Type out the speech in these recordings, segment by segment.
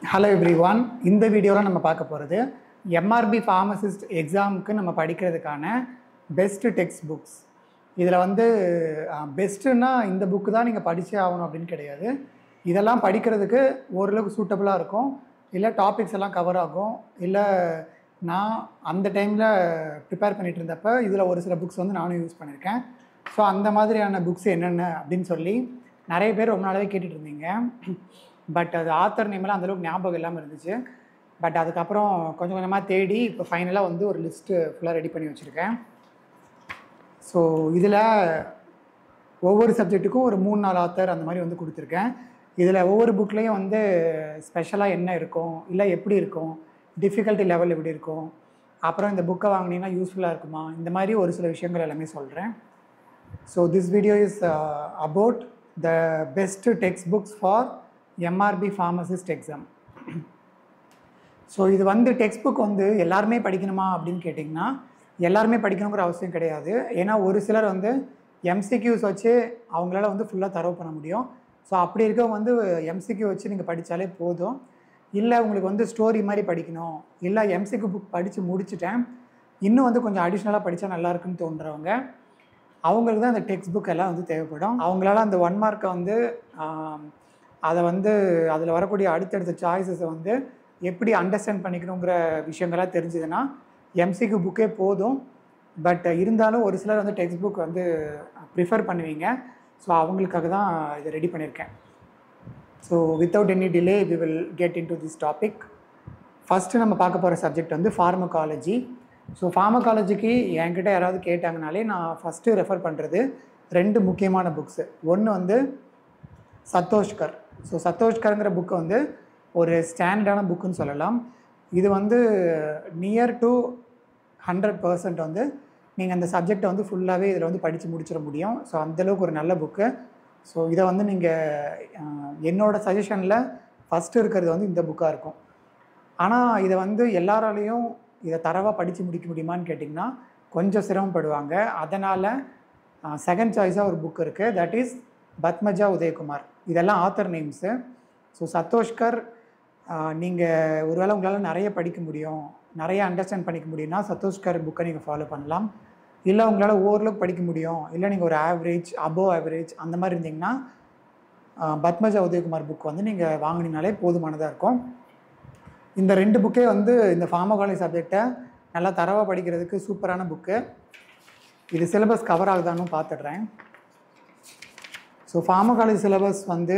Hello everyone. இந்த வீடியோவில் நம்ம பார்க்க போகிறது எம்ஆர்பி ஃபார்மசிஸ்ட் எக்ஸாமுக்கு நம்ம படிக்கிறதுக்கான பெஸ்ட்டு டெக்ஸ்ட் புக்ஸ். இதில் வந்து பெஸ்ட்டுன்னா இந்த புக்கு தான் நீங்கள் படித்தே ஆகணும் அப்படின்னு கிடையாது. இதெல்லாம் படிக்கிறதுக்கு ஓரளவுக்கு சூட்டபுளாக இருக்கும், இல்லை டாபிக்ஸ் எல்லாம் கவர் ஆகும், இல்லை நான் அந்த டைமில் ப்ரிப்பேர் பண்ணிகிட்டு இருந்தப்போ இதில் ஒரு சில புக்ஸ் வந்து நானும் யூஸ் பண்ணியிருக்கேன். ஸோ அந்த மாதிரியான புக்ஸ் என்னென்ன அப்படின்னு சொல்லி நிறைய பேர் ரொம்ப நாளாகவே கேட்டுட்டு இருந்தீங்க. பட் அது ஆத்தர் நேமெல்லாம் அந்தளவுக்கு ஞாபகம் இல்லாமல் இருந்துச்சு. பட் அதுக்கப்புறம் கொஞ்சம் கொஞ்சமாக தேடி இப்போ ஃபைனலாக வந்து ஒரு லிஸ்ட்டு ஃபுல்லாக ரெடி பண்ணி வச்சுருக்கேன். ஸோ இதில் ஒவ்வொரு சப்ஜெக்ட்டுக்கும் ஒரு 3-4 ஆத்தர் அந்த மாதிரி வந்து கொடுத்துருக்கேன். இதில் ஒவ்வொரு புக்லேயும் வந்து ஸ்பெஷலாக என்ன இருக்கும், இல்லை எப்படி இருக்கும், டிஃபிகல்ட்டி லெவல் எப்படி இருக்கும், அப்புறம் இந்த புக்கை வாங்கினீங்கன்னா யூஸ்ஃபுல்லாக இருக்குமா, இந்த மாதிரி ஒரு சில விஷயங்கள் எல்லாமே சொல்கிறேன். So this video is about the best text books for MRP pharmacist exam. So இது வந்து டெக்ஸ்ட் புக் வந்து எல்லாருமே படிக்கணுமா அப்படின்னு கேட்டிங்கன்னா எல்லாருமே படிக்கணுங்கிற அவசியம் கிடையாது. ஏன்னா ஒரு சிலர் வந்து எம்சிக்யூஸ் வச்சு அவங்களால வந்து ஃபுல்லாக தரவு பண்ண முடியும். ஸோ அப்படி இருக்கவங்க வந்து எம்சிக்யூ வச்சு நீங்கள் படித்தாலே போதும். இல்லை உங்களுக்கு வந்து ஸ்டோரி மாதிரி படிக்கணும், இல்லை எம்சிக்யூ புக் படித்து முடிச்சுட்டேன், இன்னும் வந்து கொஞ்சம் அடிஷ்னலாக படித்தா நல்லாயிருக்குன்னு தோன்றவங்க, அவங்களுக்கு தான் அந்த டெக்ஸ்ட் புக் எல்லாம் வந்து தேவைப்படும். அவங்களால அந்த 1 மார்க்கை வந்து அதை வந்து அதில் வரக்கூடிய அடுத்தடுத்த சாய்ஸஸை வந்து எப்படி அண்டர்ஸ்டாண்ட் பண்ணிக்கணுங்கிற விஷயங்கள்லாம் தெரிஞ்சுதுன்னா எம்சிக்யூ புக்கே போதும். பட் இருந்தாலும் ஒரு சிலர் வந்து டெக்ஸ்ட் புக் வந்து ப்ரிஃபர் பண்ணுவீங்க. ஸோ அவங்களுக்காக தான் இதை ரெடி பண்ணியிருக்கேன். So without any delay we will get into this topic. First நம்ம பார்க்க போகிற சப்ஜெக்ட் வந்து ஃபார்மகாலஜி. ஸோ ஃபார்மகாலஜிக்கு என்கிட்ட யாராவது கேட்டாங்கனாலே நான் ஃபஸ்ட்டு ரெஃபர் பண்ணுறது 2 முக்கியமான புக்ஸு. ஒன்று வந்து சத்தோஷ்கர். ஸோ சத்தோஷ்கருங்கிற புக்கு வந்து ஒரு ஸ்டாண்டர்டான புக்குன்னு சொல்லலாம். இது வந்து நியர் டு 100% வந்து நீங்கள் அந்த சப்ஜெக்டை வந்து ஃபுல்லாகவே இதில் வந்து படித்து முடிச்சிட முடியும். ஸோ அந்தளவுக்கு ஒரு நல்ல புக்கு. ஸோ இதை வந்து நீங்கள் என்னோடய சஜஷனில் ஃபஸ்ட்டு இருக்கிறது வந்து இந்த புக்காக இருக்கும். ஆனால் இதை வந்து எல்லாராலையும் இதை தரவாக படித்து முடிக்க முடியுமான்னு கேட்டிங்கன்னா கொஞ்சம் சிரமப்படுவாங்க. அதனால் செகண்ட் சாய்ஸாக ஒரு புக் இருக்குது, தட் இஸ் பத்மஜா உதயகுமார். இதெல்லாம் ஆத்தர் நேம்ஸு. ஸோ சத்தோஷ்கர் நீங்கள் ஒருவேளை உங்களால் நிறைய படிக்க முடியும், நிறைய அண்டர்ஸ்டாண்ட் பண்ணிக்க முடியும்னா சத்தோஷ்கர் புக்கை நீங்கள் ஃபாலோ பண்ணலாம். இல்லை உங்களால் ஓரளவுக்கு படிக்க முடியும், இல்லை நீங்கள் ஒரு ஆவரேஜ் அபோவ் ஆவரேஜ் அந்த மாதிரி இருந்தீங்கன்னா பத்மஜா உதயகுமார் புக் வந்து நீங்கள் வாங்கினீங்கனாலே போதுமானதாக இருக்கும். இந்த 2 புக்கே வந்து இந்த ஃபார்மகாலஜி சப்ஜெக்டை நல்லா தரவாக படிக்கிறதுக்கு சூப்பரான புக்கு. இது சிலபஸ் கவர் ஆகுதான்னு பார்த்துடுறேன். ஸோ ஃபார்மகாலஜி சிலபஸ் வந்து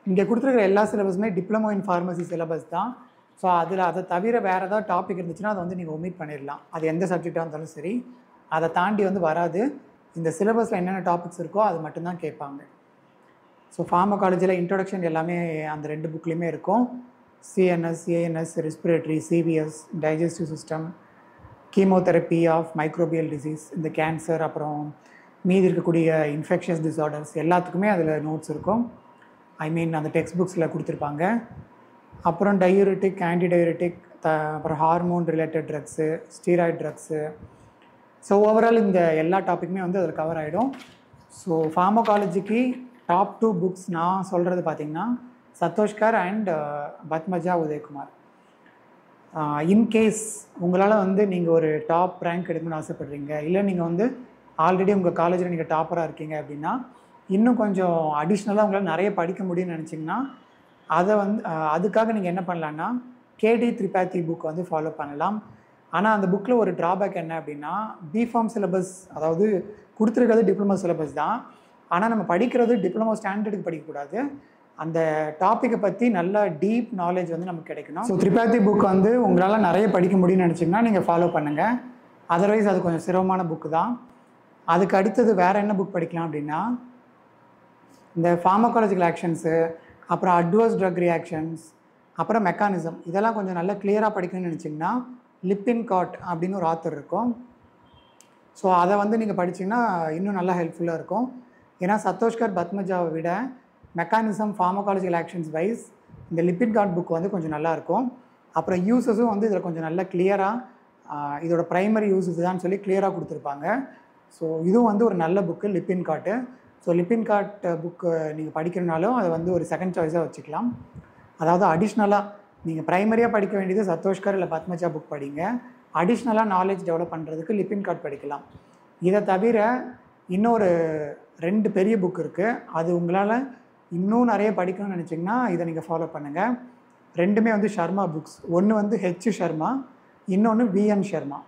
இங்கே கொடுத்துருக்கிற எல்லா சிலபஸுமே டிப்ளமோ இன் ஃபார்மசி சிலபஸ் தான். ஸோ அதை தவிர வேறு ஏதாவது டாபிக் இருந்துச்சுன்னா அதை வந்து நீங்கள் ஒமிட் பண்ணிடலாம். அது எந்த சப்ஜெக்டாக இருந்தாலும் சரி, அதை தாண்டி வந்து வராது. இந்த சிலபஸில் என்னென்ன டாபிக்ஸ் இருக்கோ அது மட்டும்தான் கேட்பாங்க. ஸோ ஃபார்மகாலஜியில் இன்ட்ரொடக்ஷன் எல்லாமே அந்த 2 புக்லேயுமே இருக்கும். CNS, ANS, respiratory, CVS, digestive system, chemotherapy of microbial disease, இந்த கேன்சர், அப்புறம் மீதி இருக்கக்கூடிய இன்ஃபெக்ஷஸ் டிஸார்டர்ஸ் எல்லாத்துக்குமே அதில் நோட்ஸ் இருக்கும். ஐ மீன் அந்த டெக்ஸ்ட் புக்ஸில் கொடுத்துருப்பாங்க. அப்புறம் டயூரிட்டிக், ஆன்டிடயூரிட்டிக், அப்புறம் hormone related drugs, steroid drugs. So overall இந்த எல்லா டாப்பிக்குமே வந்து அதில் கவர் ஆகிடும். ஸோ ஃபார்மகாலஜிக்கு டாப் 2 புக்ஸ் நான் சொல்கிறது பார்த்திங்கன்னா சத்தோஷ்கர் அண்ட் பத்மஜா உதயகுமார். இன்கேஸ் உங்களால் வந்து நீங்கள் ஒரு டாப் ரேங்க் எடுக்கணும்னு ஆசைப்படுறீங்க, இல்லை நீங்கள் வந்து ஆல்ரெடி உங்கள் காலேஜில் நீங்கள் டாப்பராக இருக்கீங்க அப்படின்னா இன்னும் கொஞ்சம் அடிஷ்னலாக உங்களால் நிறைய படிக்க முடியும்னு நினச்சிங்கன்னா அதை வந்து அதுக்காக நீங்கள் என்ன பண்ணலான்னா கேடி திரிபாதி புக் வந்து ஃபாலோ பண்ணலாம். ஆனால் அந்த புக்கில் ஒரு ட்ராபேக் என்ன அப்படின்னா பிஃபார்ம் சிலபஸ், அதாவது கொடுத்துருக்கிறது டிப்ளமோ சிலபஸ் தான். ஆனால் நம்ம படிக்கிறது டிப்ளமோ ஸ்டாண்டர்டுக்கு படிக்கக்கூடாது. அந்த டாப்பிக்கை பற்றி நல்ல டீப் நாலேஜ் வந்து நமக்கு கிடைக்கணும். ஸோ திரிபாதி புக் வந்து உங்களால் நிறைய படிக்க முடியும்னு நினச்சிங்கன்னா நீங்கள் ஃபாலோ பண்ணுங்கள். அதர்வைஸ் அது கொஞ்சம் சிரமமான புக்கு தான். அதுக்கு அடுத்தது வேறு என்ன புக் படிக்கலாம் அப்படின்னா இந்த ஃபார்மகாலஜிக்கல் ஆக்ஷன்ஸு, அப்புறம் அட்வர்ஸ் ட்ரக் ரியாக்ஷன்ஸ், அப்புறம் மெக்கானிசம், இதெல்லாம் கொஞ்சம் நல்லா கிளியராக படிக்கணும்னு நினச்சிங்கன்னா லிப்பின்காட் அப்படின்னு ஒரு ஆத்தர் இருக்கும். ஸோ அதை வந்து நீங்கள் படிச்சிங்கன்னா இன்னும் நல்லா ஹெல்ப்ஃபுல்லாக இருக்கும். ஏன்னா சத்தோஷ்கர் பத்மஜாவை விட மெக்கானிசம், ஃபார்மகாலஜிக்கல் ஆக்ஷன்ஸ் வைஸ் இந்த லிப்பின்காட் புக் வந்து கொஞ்சம் நல்லாயிருக்கும். அப்புறம் யூசஸும் வந்து இதில் கொஞ்சம் நல்லா கிளியராக இதோட ப்ரைமரி யூசஸ் தான் சொல்லி கிளியராக கொடுத்துருப்பாங்க. ஸோ இதுவும் வந்து ஒரு நல்ல புக்கு லிப்பின்காட்டு. ஸோ லிப்பின்காட் புக்கு நீங்கள் படிக்கிறனாலும் அதை வந்து ஒரு செகண்ட் சாய்ஸாக வச்சுக்கலாம். அதாவது அடிஷ்னலாக நீங்கள் ப்ரைமரியாக படிக்க வேண்டியது சத்தோஷ்கர் இல்லை பத்மஜா புக் படிங்க. அடிஷ்னலாக நாலேஜ் டெவலப் பண்ணுறதுக்கு லிப்பின் கார்ட் படிக்கலாம். இதை தவிர இன்னொரு 2 பெரிய புக் இருக்குது. அது உங்களால் இன்னும் நிறைய படிக்கணும்னு நினச்சிங்கன்னா இதை நீங்கள் ஃபாலோ பண்ணுங்கள். 2மே வந்து ஷர்மா புக்ஸ். ஒன்று வந்து ஹெச் ஷர்மா, இன்னொன்று விஎன் ஷர்மா.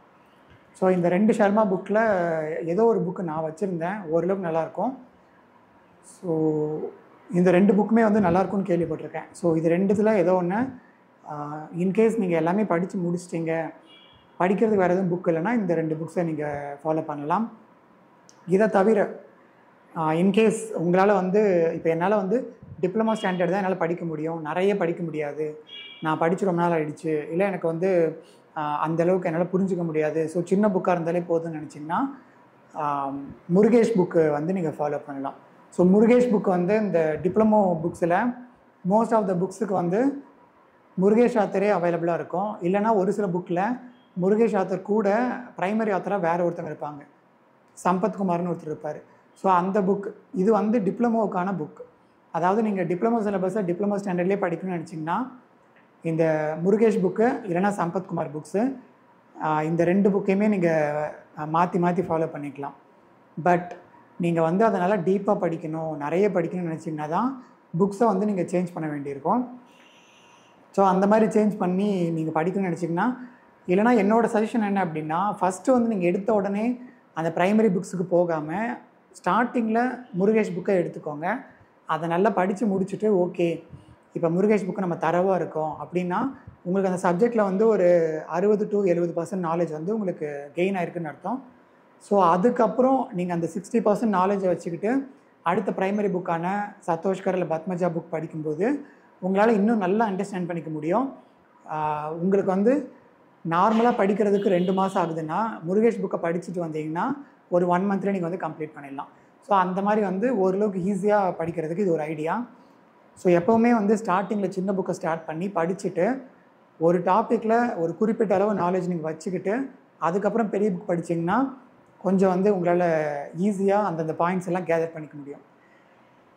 ஸோ இந்த 2 ஷர்மா புக்கில் ஏதோ ஒரு புக்கு நான் வச்சுருந்தேன், ஓரளவுக்கு நல்லாயிருக்கும். ஸோ இந்த 2 புக்குமே வந்து நல்லாயிருக்கும்னு கேள்விப்பட்டிருக்கேன். ஸோ இது 2த்தில் ஏதோ ஒன்று. இன்கேஸ் நீங்கள் எல்லாமே படித்து முடிச்சிட்டிங்க, படிக்கிறதுக்கு வேறு எதுவும் புக் இல்லைன்னா இந்த 2 புக்ஸை நீங்கள் ஃபாலோ பண்ணலாம். இதை தவிர இன்கேஸ் உங்களால் வந்து இப்போ என்னால் வந்து டிப்ளமோ ஸ்டாண்டர்ட் தான் என்னால் படிக்க முடியும், நிறைய படிக்க முடியாது, நான் படித்து ரொம்ப நாள் ஆகிடுச்சு, இல்லை எனக்கு வந்து அந்தளவுக்கு என்னால் புரிஞ்சிக்க முடியாது, ஸோ சின்ன புக்காக இருந்தாலே போதும்னு நினச்சிங்கன்னா முருகேஷ் புக்கு வந்து நீங்கள் ஃபாலோ பண்ணலாம். ஸோ முருகேஷ் புக் வந்து இந்த டிப்ளமோ புக்ஸில் மோஸ்ட் ஆஃப் த புக்ஸுக்கு வந்து முருகேஷ் ஆத்தரே அவைலபிளாக இருக்கும். இல்லைனா ஒரு சில புக்கில் முருகேஷ் ஆத்தர் கூட ப்ரைமரி ஆத்தராக வேறு ஒருத்தங்க இருப்பாங்க, சம்பத்குமார்னு ஒருத்தர் இருப்பார். ஸோ அந்த புக் இது வந்து டிப்ளமோவுக்கான புக். அதாவது நீங்கள் டிப்ளமோ சிலபஸை டிப்ளமோ ஸ்டாண்டர்ட்லேயே படிக்கணும்னு நினச்சிங்கன்னா இந்த முருகேஷ் புக்கு இல்லைனா சம்பத்குமார் புக்ஸு, இந்த 2 புக்கையுமே நீங்கள் மாற்றி மாற்றி ஃபாலோ பண்ணிக்கலாம். பட் நீங்கள் வந்து அதனால் டீப்பாக படிக்கணும், நிறைய படிக்கணும்னு நினச்சிங்கன்னா தான் புக்ஸை வந்து நீங்கள் சேஞ்ச் பண்ண வேண்டியிருக்கும். ஸோ அந்த மாதிரி சேஞ்ச் பண்ணி நீங்கள் படிக்கணும்னு நினச்சிங்கன்னா, இல்லைனா என்னோடய சஜஷன் என்ன அப்படின்னா, ஃபஸ்ட்டு வந்து நீங்கள் எடுத்த உடனே அந்த ப்ரைமரி புக்ஸுக்கு போகாமல் ஸ்டார்டிங்கில் முருகேஷ் புக்கை எடுத்துக்கோங்க. அதை நல்லா படித்து முடிச்சுட்டு ஓகே இப்போ முருகேஷ் புக்கு நம்ம தரவாக இருக்கோம் அப்படின்னா உங்களுக்கு அந்த சப்ஜெக்டில் வந்து ஒரு 60 to 70% நாலேஜ் வந்து உங்களுக்கு கெயின் ஆயிருக்குன்னு அர்த்தம். ஸோ அதுக்கப்புறம் நீங்கள் அந்த 60% நாலேஜை வச்சுக்கிட்டு அடுத்த ப்ரைமரி புக்கான சத்தோஷ்கர் இல்லை பத்மஜா புக் படிக்கும்போது உங்களால் இன்னும் நல்லா அண்டர்ஸ்டாண்ட் பண்ணிக்க முடியும். உங்களுக்கு வந்து நார்மலாக படிக்கிறதுக்கு 2 மாதம் ஆகுதுன்னா முருகேஷ் புக்கை படிச்சுட்டு வந்தீங்கன்னா ஒரு 1 மந்த்லேயே நீங்கள் வந்து கம்ப்ளீட் பண்ணிடலாம். ஸோ அந்த மாதிரி வந்து ஓரளவுக்கு ஈஸியாக படிக்கிறதுக்கு இது ஒரு ஐடியா. ஸோ எப்போவுமே வந்து ஸ்டார்டிங்கில் சின்ன புக்கை ஸ்டார்ட் பண்ணி படிச்சுட்டு ஒரு டாப்பிக்கில் ஒரு குறிப்பிட்ட அளவு நாலேஜ் நீங்கள் வச்சுக்கிட்டு அதுக்கப்புறம் பெரிய புக் படிச்சிங்கன்னா கொஞ்சம் வந்து உங்களால் ஈஸியாக அந்தந்த பாயிண்ட்ஸ் எல்லாம் கேதர் பண்ணிக்க முடியும்.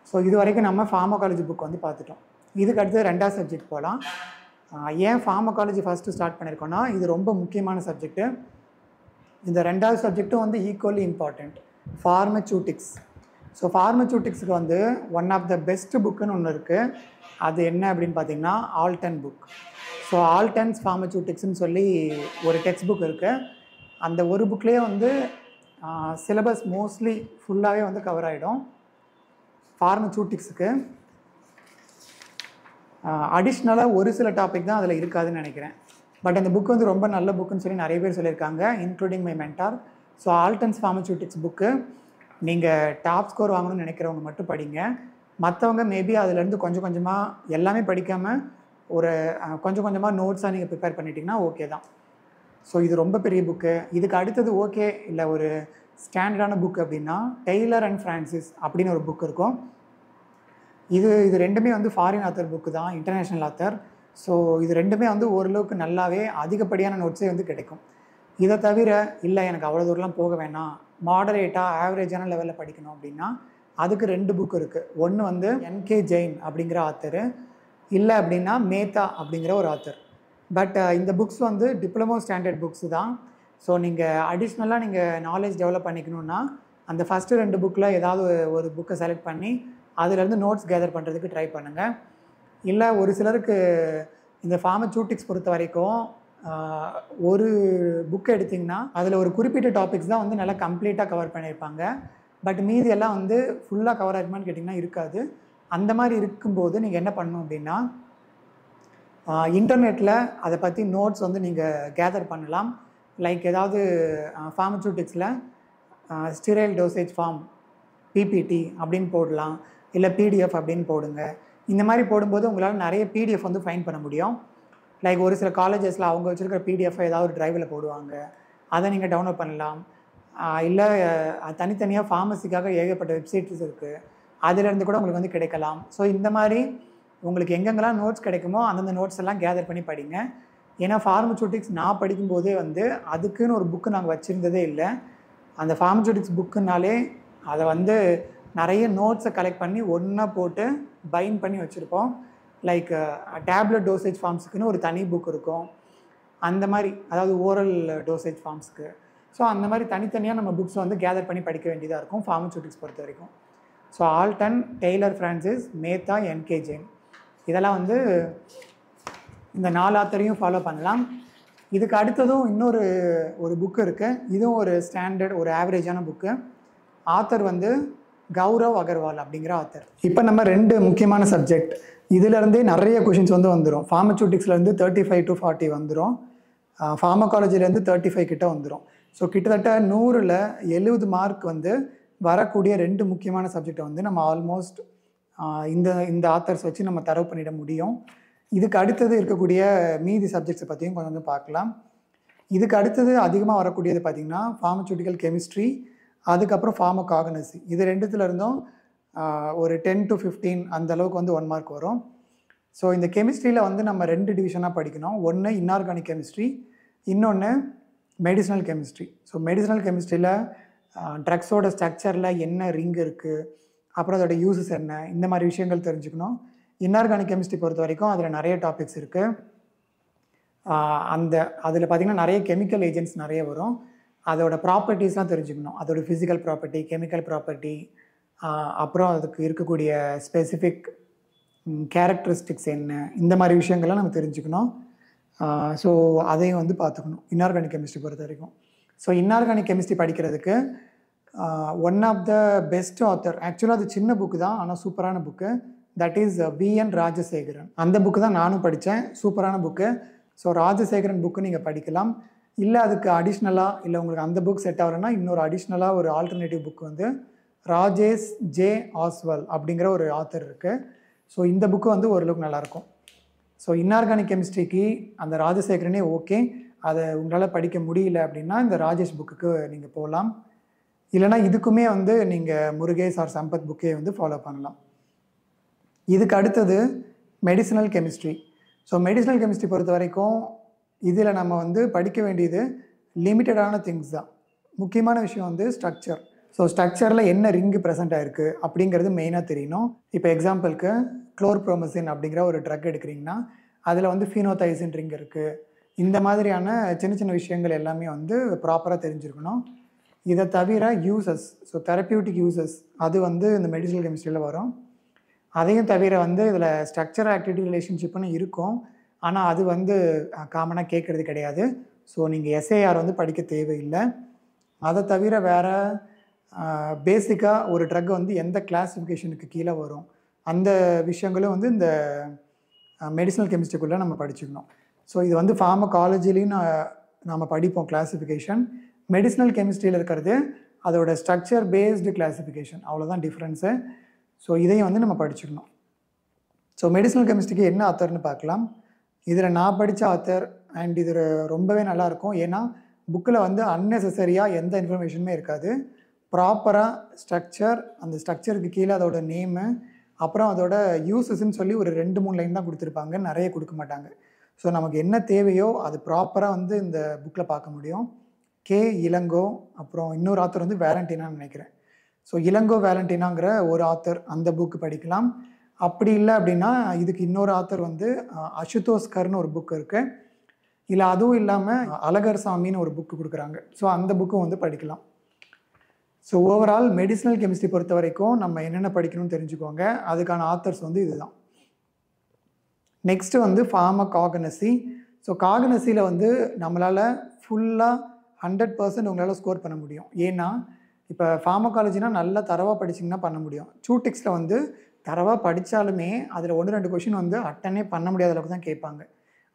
ஸோ இது வரைக்கும் நம்ம ஃபார்மகாலஜி புக் வந்து பார்த்துட்டோம். இதுக்கு அடுத்து 2வது சப்ஜெக்ட் போகலாம். ஏன் ஃபார்மகாலஜி ஃபஸ்ட்டு ஸ்டார்ட் பண்ணியிருக்கோன்னா இது ரொம்ப முக்கியமான சப்ஜெக்ட்டு. இந்த 2வது சப்ஜெக்ட்டும் வந்து ஈக்குவலி இம்பார்ட்டண்ட், ஃபார்மசூட்டிக்ஸ். ஸோ ஃபார்மசூட்டிக்ஸுக்கு வந்து ஒன் ஆஃப் த பெஸ்ட் புக்குன்னு ஒன்று இருக்குது. அது என்ன அப்படின்னு பார்த்தீங்கன்னா ஆல்டன் புக். ஸோ ஆல்டன்ஸ் ஃபார்மசூட்டிக்ஸ்னு சொல்லி ஒரு டெக்ஸ்ட் புக் இருக்குது. அந்த ஒரு புக்லேயே வந்து சிலபஸ் மோஸ்ட்லி ஃபுல்லாகவே வந்து கவர் ஆகிடும். ஃபார்மசூட்டிக்ஸுக்கு அடிஷ்னலாக ஒரு சில டாபிக் தான் அதில் இருக்காதுன்னு நினைக்கிறேன். பட் அந்த புக் வந்து ரொம்ப நல்ல புக்குன்னு சொல்லி நிறைய பேர் சொல்லியிருக்காங்க, including my mentor. So Aulton's pharmaceutics book நீங்கள் டாப் ஸ்கோர் வாங்கணும்னு நினைக்கிறவங்க மட்டும் படிங்க. மற்றவங்க மேபி அதிலேருந்து கொஞ்சம் கொஞ்சமாக எல்லாமே படிக்காமல் ஒரு கொஞ்சம் கொஞ்சமாக நோட்ஸாக நீங்கள் ப்ரிப்பேர் பண்ணிட்டீங்கன்னா ஓகே தான். ஸோ இது ரொம்ப பெரிய புக்கு. இதுக்கு அடுத்தது ஓகே இல்லை ஒரு ஸ்டாண்டர்டான புக் அப்படின்னா டெய்லர் அண்ட் ஃப்ரான்சிஸ் அப்படின்னு ஒரு புக் இருக்கும். இது 2மே வந்து ஃபாரின் ஆத்தர் புக்கு தான், இன்டர்நேஷ்னல் ஆத்தர். ஸோ இது 2மே வந்து ஓரளவுக்கு நல்லாவே அதிகப்படியான நோட்ஸே வந்து கிடைக்கும். இதை தவிர இல்லை எனக்கு அவ்வளோ தூரம்லாம் போக வேணாம், மாடரேட்டாக ஆவரேஜான லெவலில் படிக்கணும் அப்படின்னா அதுக்கு 2 புக் இருக்குது. ஒன்று வந்து என்கே ஜெயின் அப்படிங்கிற ஆத்தரு, இல்லை அப்படின்னா மேத்தா அப்படிங்கிற ஒரு ஆத்தர். பட் இந்த புக்ஸ் வந்து டிப்ளமோ ஸ்டாண்டர்ட் புக்ஸு தான். ஸோ நீங்கள் அடிஷ்னலாக நீங்கள் நாலேஜ் டெவலப் பண்ணிக்கணுன்னா அந்த ஃபஸ்ட்டு 2 புக்கில் ஏதாவது ஒரு புக்கை செலக்ட் பண்ணி அதிலேருந்து நோட்ஸ் கேதர் பண்ணுறதுக்கு ட்ரை பண்ணுங்கள். இல்லை ஒரு சிலருக்கு இந்த ஃபார்மசூட்டிக்ஸ் பொறுத்த வரைக்கும் ஒரு புக்கை எடுத்திங்கன்னா அதில் ஒரு குறிப்பிட்ட டாபிக்ஸ் தான் வந்து நல்லா கம்ப்ளீட்டாக கவர் பண்ணியிருப்பாங்க. பட் மீதி எல்லாம் வந்து ஃபுல்லாக கவர் ஆகிருமான்னு கேட்டிங்கன்னா இருக்காது. அந்த மாதிரி இருக்கும்போது நீங்கள் என்ன பண்ணணும் அப்படின்னா இன்டர்நெட்டில் அதை பற்றி நோட்ஸ் வந்து நீங்கள் கேதர் பண்ணலாம். லைக் ஏதாவது ஃபார்மசூட்டிக்ஸில் ஸ்டிரைல் டோசேஜ் ஃபார்ம் பிபிடி அப்படின்னு போடலாம், இல்லை பிடிஎஃப் அப்படின்னு போடுங்க. இந்த மாதிரி போடும்போது உங்களால் நிறைய பிடிஎஃப் வந்து ஃபைண்ட் பண்ண முடியும். லைக் ஒரு சில காலேஜஸில் அவங்க வச்சுருக்கிற பிடிஎஃப்பை ஏதாவது ஒரு ட்ரைவில் போடுவாங்க, அதை நீங்கள் டவுன்லோட் பண்ணலாம். இல்லை தனித்தனியாக ஃபார்மசிக்காக ஏகப்பட்ட வெப்சைட்ஸ் இருக்குது, அதிலேருந்து கூட உங்களுக்கு வந்து கிடைக்கலாம். ஸோ இந்த மாதிரி உங்களுக்கு எங்கெங்கெல்லாம் நோட்ஸ் கிடைக்குமோ அந்தந்த நோட்ஸ் எல்லாம் கேதர் பண்ணி படிங்க. ஏன்னா ஃபார்மசூட்டிக்ஸ் நான் படிக்கும்போதே வந்து அதுக்குன்னு ஒரு புக்கு நாங்கள் வச்சுருந்ததே இல்லை. அந்த ஃபார்மசூட்டிக்ஸ் புக்குனாலே அதை வந்து நிறைய நோட்ஸை கலெக்ட் பண்ணி ஒன்றா போட்டு பைண்ட் பண்ணி வச்சுருப்போம். லைக் டேப்லெட் டோசேஜ் ஃபார்ம்ஸுக்குன்னு ஒரு தனி புக் இருக்கும். அந்த மாதிரி, அதாவது ஓரல் டோசேஜ் ஃபார்ம்ஸ்க்கு. ஸோ அந்த மாதிரி தனித்தனியாக நம்ம புக்ஸை வந்து கேதர் பண்ணி படிக்க வேண்டியதாக இருக்கும் ஃபார்மசூட்டிக்ஸ் பொறுத்த வரைக்கும். So Aulton, Taylor Francis, Mehta, NK Jain, இதெல்லாம் வந்து இந்த 4 ஆத்தரையும் ஃபாலோ பண்ணலாம். இதுக்கு அடுத்ததும் இன்னொரு புக்கு இருக்குது. இதுவும் ஒரு ஸ்டாண்டர்ட், ஒரு ஆவரேஜான புக்கு. ஆத்தர் வந்து கௌரவ் அகர்வால் அப்படிங்கிற ஆத்தர். இப்போ நம்ம 2 முக்கியமான சப்ஜெக்ட், இதிலேருந்தே நிறைய கொஷின்ஸ் வந்து வந்துடும். ஃபார்மசூட்டிக்ஸ்லேருந்து 35 to 40 வந்துடும். ஃபார்மகாலஜிலேருந்து 35 கிட்ட வந்துடும். ஸோ கிட்டத்தட்ட 100ல் 70 மார்க் வந்து வரக்கூடிய 2 முக்கியமான சப்ஜெக்டை வந்து நம்ம ஆல்மோஸ்ட் இந்த ஆத்தர்ஸ் வச்சு நம்ம தரவு பண்ணிட முடியும். இதுக்கு அடுத்தது இருக்கக்கூடிய மீதி சப்ஜெக்ட்ஸை பற்றியும் கொஞ்சம் பார்க்கலாம். இதுக்கு அடுத்தது அதிகமாக வரக்கூடியது பார்த்திங்கன்னா ஃபார்மசூட்டிக்கல் கெமிஸ்ட்ரி, அதுக்கப்புறம் ஃபார்மகாகனசி. இது 2த்துல இருந்தும் ஒரு 10 to 15 அந்த அளவுக்கு வந்து 1 மார்க் வரும். ஸோ இந்த கெமிஸ்ட்ரியில் வந்து நம்ம 2 டிவிஷனாக படிக்கணும். ஒன்று இன்ஆர்கானிக் கெமிஸ்ட்ரி, இன்னொன்று மெடிசினல் கெமிஸ்ட்ரி. ஸோ மெடிசினல் கெமிஸ்ட்ரியில் ட்ரக்ஸோட ஸ்ட்ரக்சரில் என்ன ரிங் இருக்குது, அப்புறம் அதோட யூஸஸ் என்ன, இந்த மாதிரி விஷயங்கள் தெரிஞ்சுக்கணும். இன்ஆர்கானிக் கெமிஸ்ட்ரி பொறுத்த வரைக்கும் அதில் நிறைய டாபிக்ஸ் இருக்குது. அதில் பார்த்திங்கன்னா நிறைய கெமிக்கல் ஏஜென்ட்ஸ் நிறைய வரும். அதோட ப்ராப்பர்ட்டிஸ்லாம் தெரிஞ்சுக்கணும். அதோட ஃபிசிக்கல் ப்ராப்பர்ட்டி, கெமிக்கல் ப்ராப்பர்ட்டி, அப்புறம் அதுக்கு இருக்கக்கூடிய ஸ்பெசிஃபிக் கேரக்டரிஸ்டிக்ஸ் என்ன, இந்த மாதிரி விஷயங்கள்லாம் நம்ம தெரிஞ்சுக்கணும். ஸோ அதையும் வந்து பார்த்துக்கணும் இன்ஆர்கானிக் கெமிஸ்ட்ரி பொறுத்த வரைக்கும். ஸோ இன்ஆர்கானிக் கெமிஸ்ட்ரி படிக்கிறதுக்கு one of the best author, ஆக்சுவலாக அது சின்ன புக்கு தான், ஆனால் சூப்பரான book, that is VN Rajasekaran. அந்த புக்கு தான் நானும் படித்தேன், சூப்பரான புக்கு. ஸோ ராஜசேகரன் புக்கு நீங்கள் படிக்கலாம். இல்லை அதுக்கு அடிஷ்னலாக, இல்லை உங்களுக்கு அந்த புக் செட் ஆகலைன்னா இன்னொரு அடிஷ்னலாக ஒரு ஆல்டர்னேட்டிவ் புக் வந்து ராஜேஷ் ஜே ஆஸ்வால் அப்படிங்கிற ஒரு ஆத்தர் இருக்குது. ஸோ இந்த புக்கு வந்து ஓரளவுக்கு நல்லாயிருக்கும். ஸோ இன்ஆர்கானிக் கெமிஸ்ட்ரிக்கு அந்த ராஜசேகரனே ஓகே, அதை உங்களால் படிக்க முடியல அப்படின்னா இந்த ராஜேஷ் புக்குக்கு நீங்கள் போகலாம். இல்லைனா இதுக்குமே வந்து நீங்கள் முருகேஷ் ஆர் சம்பத் புக்கே வந்து ஃபாலோ பண்ணலாம். இதுக்கு அடுத்தது medicinal chemistry. So medicinal chemistry பொறுத்த வரைக்கும் இதில் நம்ம வந்து படிக்க வேண்டியது லிமிட்டடான திங்ஸ் தான். முக்கியமான விஷயம் வந்து ஸ்ட்ரக்சர். ஸோ ஸ்ட்ரக்சரில் என்ன ரிங்கு ப்ரெசென்ட் ஆகிருக்கு அப்படிங்கிறது மெயினாக தெரியணும். இப்போ எக்ஸாம்பிளுக்கு குளோர்ப்ரோமசின் அப்படிங்கிற ஒரு ட்ரக் எடுக்கிறீங்கன்னா அதில் வந்து ஃபீனோதைசின் ரிங் இருக்குது. இந்த மாதிரியான சின்ன சின்ன விஷயங்கள் எல்லாமே வந்து ப்ராப்பராக தெரிஞ்சிருக்கணும். இதை தவிர யூசஸ், ஸோ தெரப்பியூட்டிக் யூசஸ், அது வந்து இந்த மெடிசினல் கெமிஸ்ட்ரியில் வரும். அதையும் தவிர வந்து இதில் ஸ்ட்ரக்சர் ஆக்டிவிட்டி ரிலேஷன்ஷிப்னு இருக்கும், ஆனால் அது வந்து காமனாக கேட்குறது கிடையாது. ஸோ நீங்கள் எஸ்ஏஆர் வந்து படிக்க தேவையில்லை. அதை தவிர வேறு பேசிக்காக ஒரு ட்ரக் வந்து எந்த கிளாஸிஃபிகேஷனுக்கு கீழே வரும், அந்த விஷயங்களும் வந்து இந்த மெடிசினல் கெமிஸ்ட்ரிக்குள்ளே நம்ம படிச்சுக்கணும். ஸோ இது வந்து ஃபார்மகாலஜிலையும் நம்ம படிப்போம் கிளாஸிஃபிகேஷன். மெடிசினல் கெமிஸ்ட்ரியில் இருக்கிறது அதோட ஸ்ட்ரக்சர் பேஸ்டு கிளாஸிஃபிகேஷன், அவ்வளோதான் டிஃப்ரென்ஸு. ஸோ இதையும் வந்து நம்ம படிச்சுக்கணும். ஸோ மெடிசினல் கெமிஸ்ட்ரிக்கு என்ன ஆத்தர்னு பார்க்கலாம். இதில் நான் படித்த ஆத்தர் அண்ட் இது ரொம்பவே நல்லாயிருக்கும். ஏன்னா புக்கில் வந்து அன்னெசரியாக எந்த இன்ஃபர்மேஷனுமே இருக்காது. ப்ராப்பராக ஸ்ட்ரக்சர், அந்த ஸ்ட்ரக்சருக்கு கீழே அதோட நேமு, அப்புறம் அதோட யூசஸ்ன்னு சொல்லி ஒரு 2-3 லைன் தான் கொடுத்துருப்பாங்க, நிறைய கொடுக்க மாட்டாங்க. ஸோ நமக்கு என்ன தேவையோ அது ப்ராப்பராக வந்து இந்த புக்கில் பார்க்க முடியும். கே இளங்கோ, அப்புறம் இன்னொரு ஆத்தர் வந்து வேலண்டினான்னு நினைக்கிறேன். ஸோ இளங்கோ வேலண்டினாங்கிற ஒரு ஆத்தர், அந்த புக்கு படிக்கலாம். அப்படி இல்லை அப்படின்னா இதுக்கு இன்னொரு ஆத்தர் வந்து அசுதோஸ்கர்னு ஒரு புக்கு இருக்குது. இல்லை அதுவும் இல்லாமல் அழகர் சாமின்னு ஒரு புக்கு கொடுக்குறாங்க. ஸோ அந்த புக்கும் வந்து படிக்கலாம். ஸோ ஓவரால் மெடிசினல் கெமிஸ்ட்ரி பொறுத்த வரைக்கும் நம்ம என்னென்ன படிக்கணும்னு தெரிஞ்சுக்கோங்க. அதுக்கான ஆத்தர்ஸ் வந்து இதுதான். நெக்ஸ்ட்டு வந்து ஃபார்மகாகனசி. ஸோ காகனசியில் வந்து நம்மளால் ஃபுல்லாக 100% உங்களால் ஸ்கோர் பண்ண முடியும். ஏன்னா இப்போ ஃபார்மகாலஜினா நல்லா தரவாக படிச்சிங்கன்னா பண்ண முடியும். சூட்டிக்ஸில் வந்து தரவாக படித்தாலுமே அதில் 1-2 கொஷின் வந்து அட்டனே பண்ண முடியாத அளவுக்கு தான் கேட்பாங்க.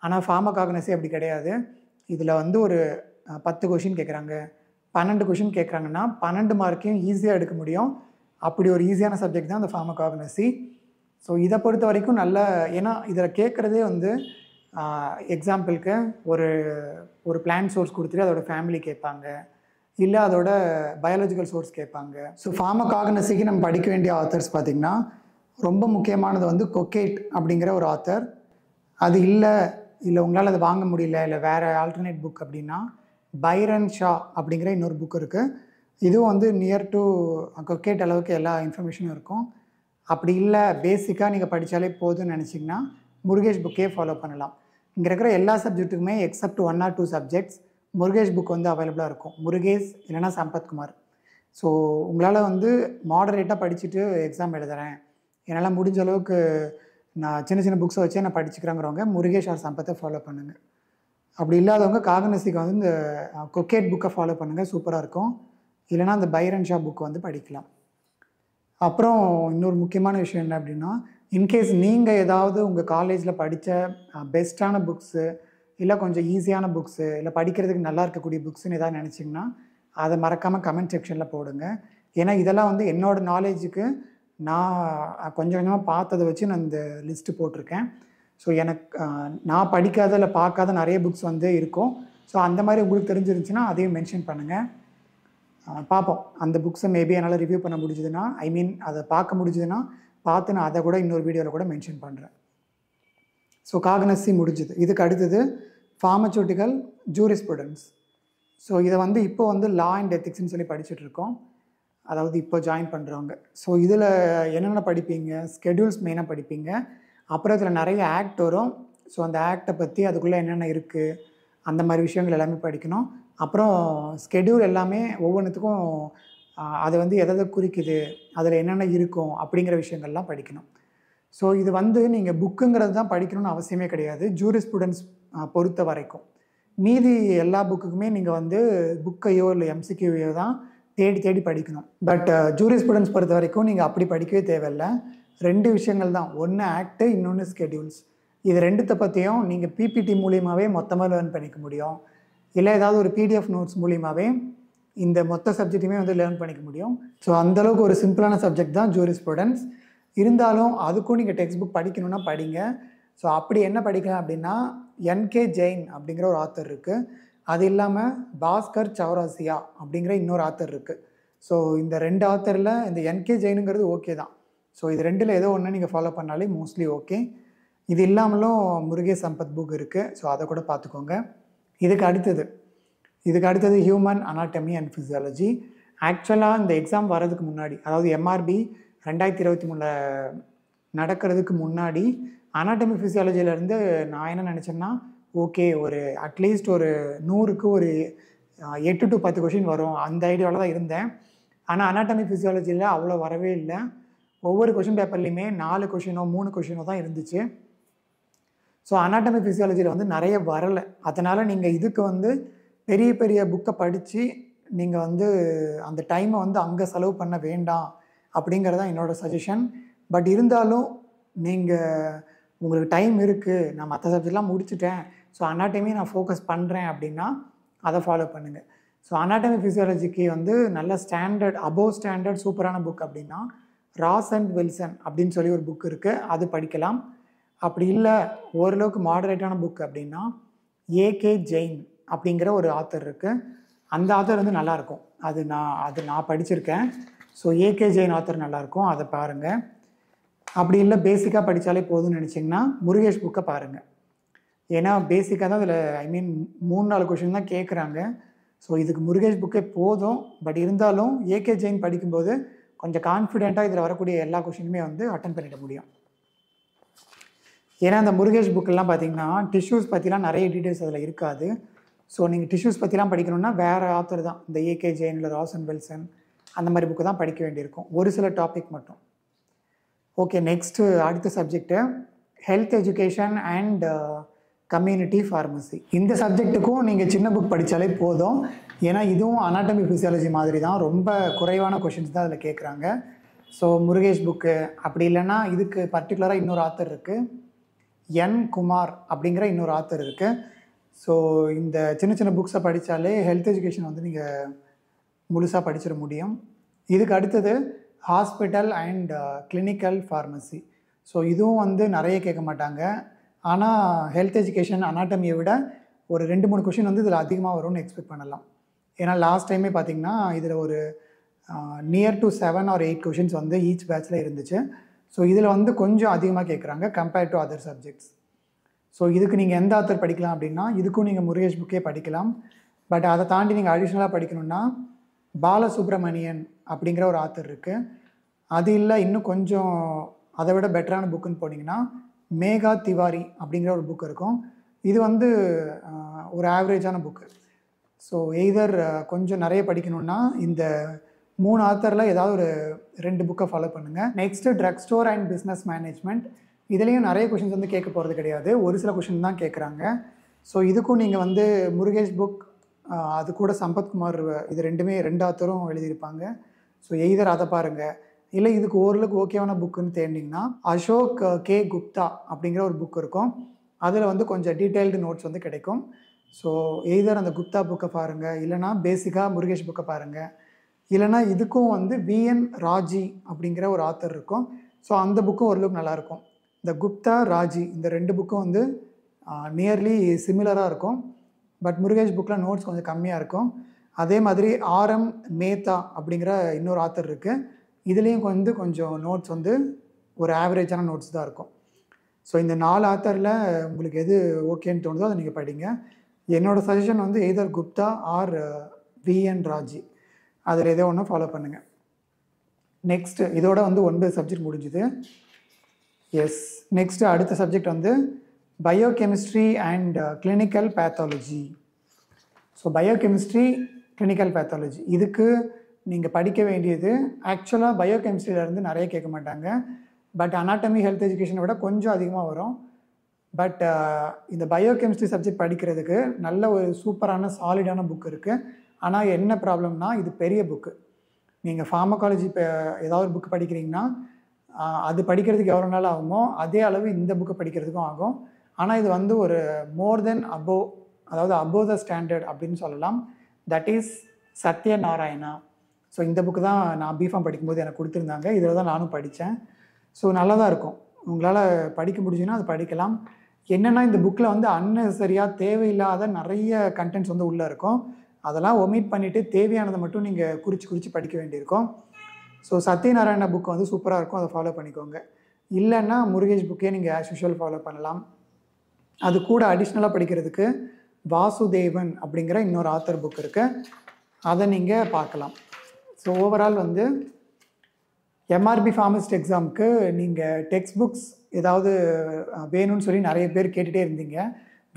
ஆனால் ஃபார்மகாகனசி அப்படி கிடையாது. இதில் வந்து ஒரு 10 கொஷின் கேட்குறாங்க, 12 கொஷின் கேட்குறாங்கன்னா 12 மார்க்கையும் ஈஸியாக எடுக்க முடியும். அப்படி ஒரு ஈஸியான சப்ஜெக்ட் தான் அந்த ஃபார்மகாகனசி. ஸோ இதை பொறுத்த வரைக்கும் நல்ல, ஏன்னா இதில் கேட்குறதே வந்து எக்ஸாம்பிளுக்கு ஒரு பிளான்ட் சோர்ஸ் கொடுத்துட்டு அதோட ஃபேமிலி கேட்பாங்க, இல்லை அதோட பயாலஜிக்கல் சோர்ஸ் கேட்பாங்க. ஸோ ஃபார்மகாகனசிக்கு நம்ம படிக்க வேண்டிய ஆத்தர்ஸ் பார்த்திங்கன்னா ரொம்ப முக்கியமானது வந்து கொக்கேட் அப்படிங்கிற ஒரு ஆத்தர். அது இல்லை உங்களால் அதை வாங்க முடியல, இல்லை வேறு ஆல்டர்னேட் புக் அப்படின்னா பைரன் ஷா அப்படிங்கிற இன்னொரு புக் இருக்குது. இதுவும் வந்து நியர் டு கொக்கேட் அளவுக்கு எல்லா இன்ஃபர்மேஷனும் இருக்கும். அப்படி இல்லை பேசிக்காக நீங்கள் படித்தாலே போதும்னு நினச்சிங்கன்னா முருகேஷ் புக்கே ஃபாலோ பண்ணலாம். இங்கே இருக்கிற எல்லா சப்ஜெக்ட்டுக்குமே except 1 or 2 subjects Murugesh book வந்து அவைலபிளாக இருக்கும். முருகேஷ் இல்லைனா சம்பத்குமார். ஸோ உங்களால் வந்து மாடரேட்டாக படிச்சுட்டு எக்ஸாம் எழுதுகிறேன், என்னால் முடிஞ்ச அளவுக்கு நான் சின்ன சின்ன புக்ஸை வச்சே நான் படிச்சுக்கிறேங்கிறவங்க முருகேஷ் ஆர் சம்பத்தை ஃபாலோ பண்ணுங்கள். அப்படி இல்லாதவங்க காகனசிக்கு வந்து இந்த கொக்கேட் புக்கை ஃபாலோ பண்ணுங்கள், சூப்பராக இருக்கும். இல்லைனா அந்த பைரன் ஷா புக் வந்து படிக்கலாம். அப்புறம் இன்னொரு முக்கியமான விஷயம் என்ன அப்படின்னா, இன்கேஸ் நீங்கள் ஏதாவது உங்கள் காலேஜில் படித்த பெஸ்ட்டான புக்ஸு இல்லை கொஞ்சம் ஈஸியான புக்ஸு இல்லை படிக்கிறதுக்கு நல்லா இருக்கக்கூடிய புக்ஸுன்னு எதாவது நினச்சிங்கன்னா அதை மறக்காமல் கமெண்ட் செக்ஷனில் போடுங்க. ஏன்னா இதெல்லாம் வந்து என்னோடய நாலேஜுக்கு நான் கொஞ்சம் கொஞ்சமாக பார்த்ததை வச்சு நான் இந்த லிஸ்ட்டு போட்டிருக்கேன். ஸோ எனக்கு நான் படிக்காத இல்லை பார்க்காத நிறைய புக்ஸ் வந்து இருக்கும். ஸோ அந்த மாதிரி உங்களுக்கு தெரிஞ்சிருந்துச்சுன்னா அதையும் மென்ஷன் பண்ணுங்கள். பார்ப்போம், அந்த புக்ஸை மேபி என்னால் ரிவ்யூ பண்ண முடிஞ்சதுன்னா, அதை பார்க்க முடிஞ்சதுன்னா பார்த்து நான் அதை கூட இன்னொரு வீடியோவில் கூட மென்ஷன் பண்ணுறேன். ஸோ காகனசி முடிஞ்சுது. இதுக்கு அடுத்தது ஃபார்மசூட்டிக்கல் ஜூரிஸ்ப்ருடன்ஸ். ஸோ இதை வந்து இப்போ வந்து லா அண்ட் எத்திக்ஸ்ன்னு சொல்லி படிச்சுட்ருக்கோம், அதாவது இப்போ ஜாயின் பண்ணுறவங்க. ஸோ இதில் என்னென்ன படிப்பீங்க, ஸ்கெடியூல்ஸ் மெயினாக படிப்பீங்க. அப்புறம் இதில் நிறைய ஆக்ட் வரும். ஸோ அந்த ஆக்டை பற்றி அதுக்குள்ளே என்னென்ன இருக்குது அந்த மாதிரி விஷயங்கள் எல்லாமே படிக்கணும். அப்புறம் ஸ்கெடியூல் எல்லாமே ஒவ்வொன்றுத்துக்கும் அது வந்து எதை குறிக்குது, அதில் என்னென்ன இருக்கும் அப்படிங்கிற விஷயங்கள்லாம் படிக்கணும். ஸோ இது வந்து நீங்கள் புக்குங்கிறது தான் படிக்கணும்னு அவசியமே கிடையாது, ஜூரிஸ்ப்ருடன்ஸ் பொறுத்த வரைக்கும். மீதி எல்லா புக்குக்குமே நீங்கள் வந்து புக்கையோ இல்லை எம்சிக்யூவையோ தான் தேடி தேடி படிக்கணும். பட் ஜூரிஸ்ப்ருடன்ஸ் பொறுத்த வரைக்கும் நீங்கள் அப்படி படிக்கவே தேவையில்லை. 2 விஷயங்கள் தான், ஒன்று ஆக்டு, இன்னொன்று ஸ்கெடியூல்ஸ். இது 2த்தை பற்றியும் நீங்கள் பிபிடி மூலியமாகவே மொத்தமாக லேர்ன் பண்ணிக்க முடியும். இல்லை ஏதாவது ஒரு பிடிஎஃப் நோட்ஸ் மூலியமாகவே இந்த மொத்த சப்ஜெக்ட்டுமே வந்து லேர்ன் பண்ணிக்க முடியும். ஸோ அந்தளவுக்கு ஒரு சிம்பிளான சப்ஜெக்ட் தான் ஜூரிஸ்ப்ருடன்ஸ். இருந்தாலும் அதுக்கும் நீங்கள் டெக்ஸ்ட் புக் படிக்கணுன்னா படிங்க. ஸோ அப்படி என்ன படிக்கலாம் அப்படின்னா, என்கே ஜெயின் அப்படிங்கிற ஒரு ஆத்தர் இருக்குது. அது இல்லாமல் பாஸ்கர் சௌராசியா அப்படிங்கிற இன்னொரு ஆத்தர் இருக்குது. ஸோ இந்த 2 ஆத்தரில் இந்த என்கே ஜெயினுங்கிறது ஓகே தான். ஸோ இது 2ல் ஏதோ ஒன்று நீங்கள் ஃபாலோ பண்ணாலே மோஸ்ட்லி ஓகே. இது இல்லாமலும் முருகேஷ் சம்பத் புக் இருக்குது. ஸோ அதை கூட பார்த்துக்கோங்க. இதுக்கு அடுத்தது ஹியூமன் அனாட்டமி அண்ட் ஃபிசியாலஜி. ஆக்சுவலாக இந்த எக்ஸாம் வர்றதுக்கு முன்னாடி, அதாவது எம்ஆர்பி 2023 நடக்கிறதுக்கு முன்னாடி அனாட்டமி ஃபிசியாலஜியிலேருந்து நான் என்ன நினச்சேன்னா, ஓகே ஒரு அட்லீஸ்ட் ஒரு 100க்கு ஒரு 8 to 10 கொஷின் வரும், அந்த ஐடியாவில் தான் இருந்தேன். ஆனால் அனாட்டமி ஃபிசியாலஜியில் அவ்வளோ வரவே இல்லை. ஒவ்வொரு கொஷின் பேப்பர்லேயுமே 4 கொஷினோ 3 கொஷினோ தான் இருந்துச்சு. ஸோ அனாட்டமி ஃபிசியாலஜியில் வந்து நிறைய வரலை. அதனால் நீங்கள் இதுக்கு வந்து பெரிய பெரிய புக்கை படித்து நீங்கள் வந்து அந்த டைமை வந்து அங்கே செலவு பண்ண வேண்டாம் அப்படிங்கிறது தான் என்னோடய சஜஷன். பட் இருந்தாலும் நீங்கள் உங்களுக்கு டைம் இருக்குது, நான் மற்ற சப்ஜெக்ட்லாம் முடிச்சுட்டேன், ஸோ அனாட்டமி நான் ஃபோக்கஸ் பண்ணுறேன் அப்படின்னா அதை ஃபாலோ பண்ணுங்கள். ஸோ அனாட்டமி ஃபிசியாலஜிக்கு வந்து நல்ல ஸ்டாண்டர்ட், அபோவ் ஸ்டாண்டர்ட் சூப்பரான புக் அப்படின்னா ராஸ் அண்ட் வில்சன் அப்படின்னு சொல்லி ஒரு புக் இருக்குது, அது படிக்கலாம். அப்படி இல்லை ஓரளவுக்கு மாடரேட்டான புக் அப்படின்னா ஏகே ஜெயின் அப்படிங்கிற ஒரு ஆத்தர் இருக்குது. அந்த ஆத்தர் வந்து நல்லாயிருக்கும், அது நான் படிச்சிருக்கேன். ஸோ ஏகே ஜெயின் ஆத்தர் நல்லாயிருக்கும், அதை பாருங்கள். அப்படி இல்லை பேசிக்காக படித்தாலே போதும்னு நினச்சிங்கன்னா முருகேஷ் புக்கை பாருங்கள். ஏன்னா பேசிக்காக தான் அதில் 3-4 கொஷின் தான் கேட்குறாங்க. ஸோ இதுக்கு முருகேஷ் புக்கே போதும். பட் இருந்தாலும் ஏகே ஜெயின் படிக்கும்போது கொஞ்சம் கான்ஃபிடென்ட்டாக இதில் வரக்கூடிய எல்லா கொஷினுமே வந்து அட்டன் பண்ணிட முடியும். ஏன்னா அந்த முருகேஷ் புக்கெல்லாம் பார்த்தீங்கன்னா டிஷ்யூஸ் பற்றிலாம் நிறைய டீட்டெயில்ஸ் அதில் இருக்காது. ஸோ நீங்கள் டிஷ்யூஸ் பற்றிலாம் படிக்கணுன்னா வேறு ஆத்தர் தான், இந்த ஏகே ஜெயின் இல்லை ராஸ் அண்ட் வில்சன் அந்த மாதிரி புக்கு தான் படிக்க வேண்டியிருக்கும், ஒரு சில டாபிக் மட்டும். ஓகே, நெக்ஸ்ட்டு அடுத்த subject health education and community pharmacy. இந்த சப்ஜெக்ட்டுக்கும் நீங்கள் சின்ன புக் படித்தாலே போதும். ஏன்னா இதுவும் அனாட்டமி ஃபிசியாலஜி மாதிரி தான், ரொம்ப குறைவான கொஷின்ஸ் தான் அதில் கேட்குறாங்க. ஸோ முருகேஷ் புக்கு, அப்படி இல்லைன்னா இதுக்கு பர்டிகுலராக இன்னொரு ஆத்தர் இருக்குது, என் குமார் அப்படிங்கிற இன்னொரு ஆத்தர் இருக்குது. ஸோ இந்த சின்ன சின்ன புக்ஸை படித்தாலே ஹெல்த் எஜுகேஷன் வந்து நீங்கள் முழுசாக படிச்சிட முடியும். இதுக்கு அடுத்தது hospital and clinical pharmacy. So இதுவும் வந்து நிறைய கேட்க மாட்டாங்க. ஆனால் ஹெல்த் எஜுகேஷன் அனாட்டமியை விட ஒரு 2-3 கொஷின் வந்து இதில் அதிகமாக வரும்னு எக்ஸ்பெக்ட் பண்ணலாம். ஏன்னா லாஸ்ட் டைமே பார்த்திங்கன்னா இதில் ஒரு நியர் டு 7 or 8 கொஷின்ஸ் வந்து ஈச் பேட்சில் இருந்துச்சு. ஸோ இதில் வந்து கொஞ்சம் அதிகமாக கேட்குறாங்க compared to other subjects. So இதுக்கு நீங்கள் எந்த ஆத்தர் படிக்கலாம் அப்படின்னா, இதுக்கும் நீங்கள் முருகேஷ் புக்கே படிக்கலாம். பட் அதை தாண்டி நீங்கள் அடிஷ்னலாக படிக்கணுன்னா பாலசுப்ரமணியன் அப்படிங்கிற ஒரு ஆத்தர் இருக்குது. அது இல்லை இன்னும் கொஞ்சம் அதை விட பெட்டரான புக்குன்னு போனீங்கன்னா மேகா திவாரி அப்படிங்கிற ஒரு புக் இருக்கும். இது வந்து ஒரு ஆவரேஜான புக்கு. ஸோ எய்தர் கொஞ்சம் நிறைய படிக்கணுன்னா இந்த 3 ஆத்தரில் ஏதாவது ஒரு 2 புக்கை ஃபாலோ பண்ணுங்கள். Next drug store and business management. இதுலேயும் நிறைய கொஷின்ஸ் வந்து கேட்க போகிறது கிடையாது, ஒரு சில கொஷின் தான் கேட்குறாங்க. ஸோ இதுக்கும் நீங்கள் வந்து முருகேஷ் புக், அது கூட சம்பத்குமார், இது 2 ஆத்தரும் எழுதியிருப்பாங்க. ஸோ எய்தர் அதை பாருங்கள், இல்லை இதுக்கு ஓரளவுக்கு ஓகேவான புக்குன்னு தேடினீங்கன்னா அசோக் கே குப்தா அப்படிங்கிற ஒரு புக் இருக்கும். அதில் வந்து கொஞ்சம் டீட்டெயில்டு நோட்ஸ் வந்து கிடைக்கும். ஸோ எய்தர் அந்த குப்தா புக்கை பாருங்கள், இல்லைனா பேசிக்காக முருகேஷ் புக்கை பாருங்கள், இல்லைனா இதுக்கும் வந்து VN ராஜி அப்படிங்கிற ஒரு ஆத்தர் இருக்கும். ஸோ அந்த புக்கும் ஓரளவுக்கு நல்லாயிருக்கும். இந்த குப்தா ராஜி இந்த 2 புக்கும் வந்து நியர்லி சிமிலராக இருக்கும். பட் முருகேஷ் புக்கில் நோட்ஸ் கொஞ்சம் கம்மியாக இருக்கும். அதே மாதிரி RM மேத்தா அப்படிங்கிற இன்னொரு ஆத்தர் இருக்குது. இதுலேயும் வந்து கொஞ்சம் நோட்ஸ் வந்து ஒரு ஆவரேஜான நோட்ஸ் தான் இருக்கும். ஸோ இந்த 4 ஆத்தரில் உங்களுக்கு எது ஓகேன்னு தோணுதோ அதை நீங்கள் படிங்க. என்னோடய சஜஷன் வந்து either Gupta or VN Raji, அதில் ஏதோ ஒன்று ஃபாலோ பண்ணுங்கள். நெக்ஸ்ட்டு இதோட வந்து 9 சப்ஜெக்ட் முடிஞ்சுது. எஸ், நெக்ஸ்ட்டு அடுத்த சப்ஜெக்ட் வந்து biochemistry and clinical pathology. So biochemistry clinical pathology இதுக்கு நீங்கள் படிக்க வேண்டியது ஆக்சுவலாக பயோகெமிஸ்ட்ரியிலேருந்து நிறைய கேட்க மாட்டாங்க. பட் அனாட்டமி ஹெல்த் எஜுகேஷனை விட கொஞ்சம் அதிகமாக வரும். பட் இந்த பயோகெமிஸ்ட்ரி சப்ஜெக்ட் படிக்கிறதுக்கு நல்ல ஒரு சூப்பரான சாலிடான புக் இருக்குது. ஆனால் என்ன ப்ராப்ளம்னா இது பெரிய புக்கு. நீங்கள் ஃபார்மகாலஜி இப்போ ஏதாவது ஒரு புக்கு படிக்கிறீங்கன்னா அது படிக்கிறதுக்கு எவ்வளோ நாள் ஆகுமோ அதே அளவு இந்த புக்கை படிக்கிறதுக்கும் ஆகும். ஆனால் இது வந்து ஒரு மோர் தென் அபோவ், அதாவது அபோவ் த ஸ்டாண்டர்ட் அப்படின்னு சொல்லலாம். That is Satyanarayana. ஸோ இந்த புக்கு தான் நான் பிஃபார்ம் படிக்கும்போது எனக்கு கொடுத்துருந்தாங்க. இதில் தான் நானும் படித்தேன். ஸோ நல்லா தான் இருக்கும், உங்களால் படிக்க முடிஞ்சுன்னா அது படிக்கலாம். என்னென்னா இந்த புக்கில் வந்து அன்னெசரியாக தேவையில்லாத நிறைய கண்டென்ட்ஸ் வந்து உள்ளே இருக்கும். அதெல்லாம் ஒமிட் பண்ணிவிட்டு தேவையானதை மட்டும் நீங்கள் குறித்து படிக்க வேண்டியிருக்கும். ஸோ சத்யநாராயண புக்கு வந்து சூப்பராக இருக்கும், அதை ஃபாலோ பண்ணிக்கோங்க. இல்லைன்னா முருகேஷ் புக்கே நீங்கள் ஆஸ் யூஷுவல் ஃபாலோ பண்ணலாம். அது கூட அடிஷ்னலாக படிக்கிறதுக்கு வாசுதேவன் அப்படிங்கிற இன்னொரு ஆத்தர் புக் இருக்குது, அதை நீங்கள் பார்க்கலாம். ஸோ ஓவரால் வந்து MRB ஃபார்மசிஸ்ட் எக்ஸாமுக்கு நீங்கள் டெக்ஸ்ட் புக்ஸ் ஏதாவது வேணும்னு சொல்லி நிறைய பேர் கேட்டுகிட்டே இருந்தீங்க.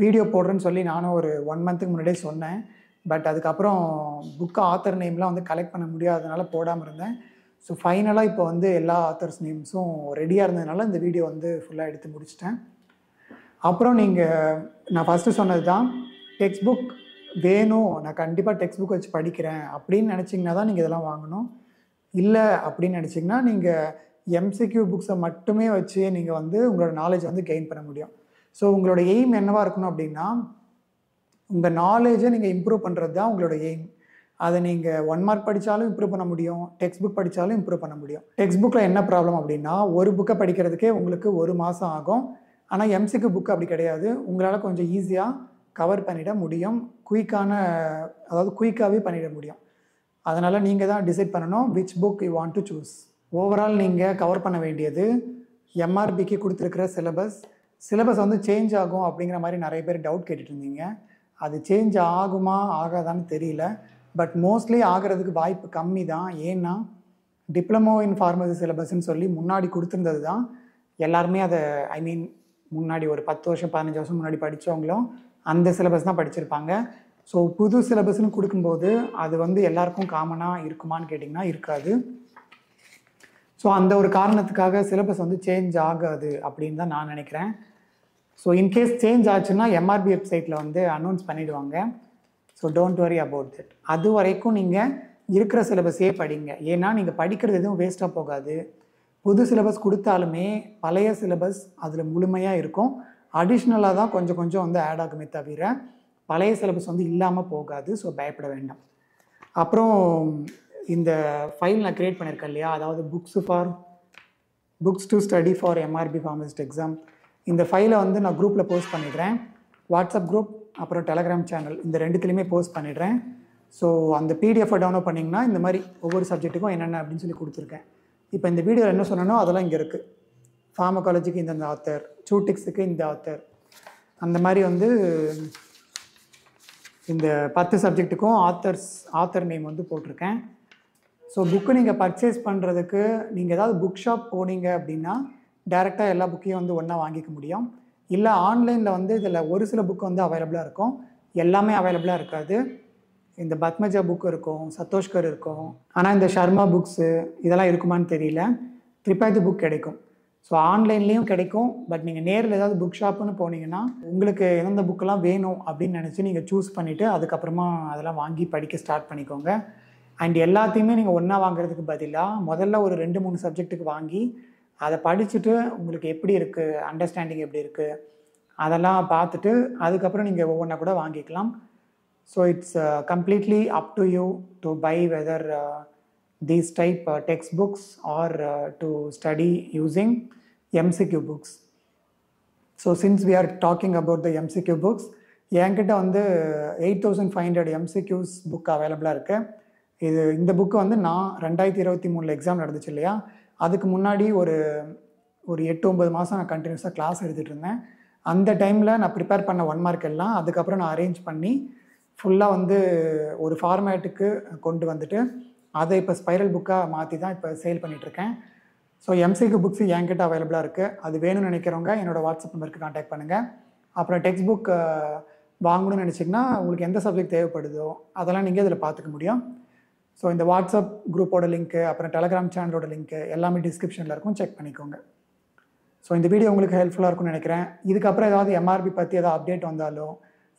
வீடியோ போடுறேன்னு சொல்லி நானும் ஒரு 1 மந்த்துக்கு முன்னாடியே சொன்னேன். பட் அதுக்கப்புறம் புக்கு ஆத்தர் நேம்லாம் வந்து கலெக்ட் பண்ண முடியாததுனால போடாமல் இருந்தேன். ஸோ ஃபைனலாக இப்போ வந்து எல்லா ஆத்தர்ஸ் நேம்ஸும் ரெடியாக இருந்ததுனால இந்த வீடியோ வந்து ஃபுல்லாக எடுத்து முடிச்சிட்டேன். அப்புறம் நான் ஃபஸ்ட்டு சொன்னது தான், டெக்ஸ்ட் புக் வேணும், நான் கண்டிப்பாக டெக்ஸ்ட் புக் வச்சு படிக்கிறேன் அப்படின்னு நினச்சிங்கன்னா தான் நீங்கள் இதெல்லாம் வாங்கணும். இல்லை அப்படின்னு நினச்சிங்கன்னா நீங்கள் MCQ புக்ஸை மட்டுமே வச்சு நீங்கள் வந்து உங்களோட நாலேஜ் வந்து கெயின் பண்ண முடியும். ஸோ உங்களோட எய்ம் என்னவாக இருக்கணும் அப்படின்னா, உங்கள் நாலேஜை நீங்கள் இம்ப்ரூவ் பண்ணுறது தான் உங்களோட எய்ம். அதை நீங்கள் 1 மார்க் படித்தாலும் இம்ப்ரூவ் பண்ண முடியும், டெக்ஸ்ட் புக் படித்தாலும் இம்ப்ரூவ் பண்ண முடியும். டெக்ஸ்ட் புக்கில் என்ன ப்ராப்ளம் அப்படின்னா, ஒரு புக்கை படிக்கிறதுக்கே உங்களுக்கு 1 மாதம் ஆகும். ஆனால் MCQ புக் அப்படி கிடையாது, உங்களால் கொஞ்சம் ஈஸியாக கவர் பண்ணிட முடியும், குயிக்காகவே பண்ணிட முடியும். அதனால் நீங்கள் தான் டிசைட் பண்ணணும் which book you want to choose. Overall நீங்கள் கவர் பண்ண வேண்டியது MRBக்கு கொடுத்துருக்கிற சிலபஸ் வந்து சேஞ்ச் ஆகும் அப்படிங்கிற மாதிரி நிறைய பேர் டவுட் கேட்டுட்டு இருந்தீங்க. அது சேஞ்ச் ஆகுமா ஆகாதான்னு தெரியல. பட் மோஸ்ட்லி ஆகிறதுக்கு வாய்ப்பு கம்மி தான். ஏன்னா டிப்ளமோ இன் ஃபார்மசி சிலபஸ்ன்னு சொல்லி முன்னாடி கொடுத்துருந்தது தான் எல்லாருமே அதை முன்னாடி ஒரு 10 வருஷம் 15 வருஷம் முன்னாடி படித்தவங்களும் அந்த சிலபஸ் தான் படிச்சிருப்பாங்க. ஸோ புது சிலபஸ்ன்னு கொடுக்கும்போது அது வந்து எல்லாருக்கும் காமனாக இருக்குமான்னு கேட்டிங்கன்னா இருக்காது. ஸோ அந்த ஒரு காரணத்துக்காக சிலபஸ் வந்து சேஞ்ச் ஆகாது அப்படின்னு தான் நான் நினைக்கிறேன். ஸோ இன்கேஸ் சேஞ்ச் ஆச்சுன்னா MRB வெப்சைட்டில் வந்து அனௌன்ஸ் பண்ணிவிடுவாங்க. So don't worry about that. அது வரைக்கும் நீங்கள் இருக்கிற சிலபஸே படிங்க. ஏன்னா நீங்கள் படிக்கிறது எதுவும் வேஸ்ட்டாக போகாது. புது சிலபஸ் கொடுத்தாலுமே பழைய சிலபஸ் அதில் முழுமையாக இருக்கும். அடிஷ்னலாக தான் கொஞ்சம் கொஞ்சம் வந்து ஆட் ஆகுமே தவிர பழைய சிலபஸ் வந்து இல்லாமல் போகாது. ஸோ பயப்பட வேண்டாம். அப்புறம் இந்த ஃபைல் நான் க்ரியேட் பண்ணியிருக்கேன் இல்லையா, அதாவது books to study for MRB pharmacist exam, இந்த ஃபைலை வந்து நான் குரூப்பில் போஸ்ட் பண்ணிடுறேன். வாட்ஸ்அப் குரூப் அப்புறம் டெலகிராம் சேனல் இந்த 2த்துலேயுமே போஸ்ட் பண்ணிடுறேன். ஸோ அந்த PDF டவுன்லோட் பண்ணிங்கன்னா இந்த மாதிரி ஒவ்வொரு சப்ஜெக்ட்டுக்கும் என்னென்ன அப்படின்னு சொல்லி கொடுத்துருக்கேன். இப்போ இந்த வீடியோவில் என்ன சொன்னனோ அதெல்லாம் இங்கே இருக்குது. ஃபார்மகாலஜிக்கு இந்த ஆத்தர், சூட்டிக்ஸுக்கு இந்த ஆத்தர், அந்த மாதிரி வந்து இந்த 10 சப்ஜெக்ட்டுக்கும் ஆத்தர் நேம் வந்து போட்டிருக்கேன். ஸோ புக்கு நீங்கள் பர்ச்சேஸ் பண்ணுறதுக்கு நீங்கள் ஏதாவது புக் ஷாப் போனீங்க அப்படின்னா டேரெக்டாக எல்லா புக்கையும் வந்து ஒன்றா வாங்கிக்க முடியும். இல்லை ஆன்லைனில் வந்து இதில் ஒரு சில புக்கு வந்து அவைலபிளாக இருக்கும், எல்லாமே அவைலபிளாக இருக்காது. இந்த பத்மஜா புக் இருக்கும், சத்தோஷ்கர் இருக்கும், ஆனால் இந்த ஷர்மா புக்ஸு இதெல்லாம் இருக்குமான்னு தெரியல. திரிபாதி புக் கிடைக்கும். ஸோ ஆன்லைன்லேயும் கிடைக்கும். பட் நீங்கள் நேரில் ஏதாவது புக் ஷாப்புன்னு போனீங்கன்னா உங்களுக்கு எந்தெந்த புக்கெல்லாம் வேணும் அப்படின்னு நினச்சி நீங்கள் சூஸ் பண்ணிவிட்டு அதுக்கப்புறமா அதெல்லாம் வாங்கி படிக்க ஸ்டார்ட் பண்ணிக்கோங்க. அண்ட் எல்லாத்தையுமே நீங்கள் ஒன்றா வாங்குறதுக்கு பதிலாக முதல்ல ஒரு 2-3 சப்ஜெக்ட்டுக்கு வாங்கி அதை படிச்சுட்டு உங்களுக்கு எப்படி இருக்குது, அண்டர்ஸ்டாண்டிங் எப்படி இருக்குது அதெல்லாம் பார்த்துட்டு அதுக்கப்புறம் நீங்கள் ஒவ்வொன்றா கூட வாங்கிக்கலாம். So it's completely up to you to buy whether these type textbooks or to study using MCQ books. So since we are talking about the MCQ books, என்கிட்ட வந்து 8500 MCQs புக் அவைலபிளாக இருக்குது. இந்த புக்கு வந்து நான் 2023 எக்ஸாம் நடந்துச்சு இல்லையா, அதுக்கு முன்னாடி ஒரு 8-9 மாதம் நான் கண்டினியூஸாக கிளாஸ் எடுத்துகிட்டு இருந்தேன். அந்த டைமில் நான் ப்ரிப்பேர் பண்ண 1 மார்க் எல்லாம் அதுக்கப்புறம் நான் அரேஞ்ச் பண்ணி ஃபுல்லாக வந்து ஒரு ஃபார்மேட்டுக்கு கொண்டு வந்துட்டு அதை இப்போ ஸ்பைரல் புக்காக மாற்றி தான் இப்போ சேல் பண்ணிகிட்ருக்கேன். ஸோ MCQ புக்ஸ் என்கிட்ட அவைலபிளாக இருக்குது. அது வேணும்னு நினைக்கிறவங்க என்னோடய வாட்ஸ்அப் நம்பருக்கு கான்டாக்ட் பண்ணுங்கள். அப்புறம் டெக்ஸ்ட் புக் வாங்கணும்னு நினச்சிங்கன்னா உங்களுக்கு எந்த சப்ஜெக்ட் தேவைப்படுதோ அதெல்லாம் நீங்கள் இதில் பார்த்துக்க முடியும். ஸோ இந்த வாட்ஸ்அப் குரூப்போட லிங்க்கு அப்புறம் டெலகிராம் சேனலோட லிங்க்கு எல்லாமே டிஸ்கிரிப்ஷனில் இருக்கும், செக் பண்ணிக்கோங்க. ஸோ இந்த வீடியோ உங்களுக்கு ஹெல்ப்ஃபுல்லாக இருக்கும்னு நினைக்கிறேன். இதுக்கப்புறம் ஏதாவது MRB பற்றி ஏதாவது அப்டேட் வந்தாலோ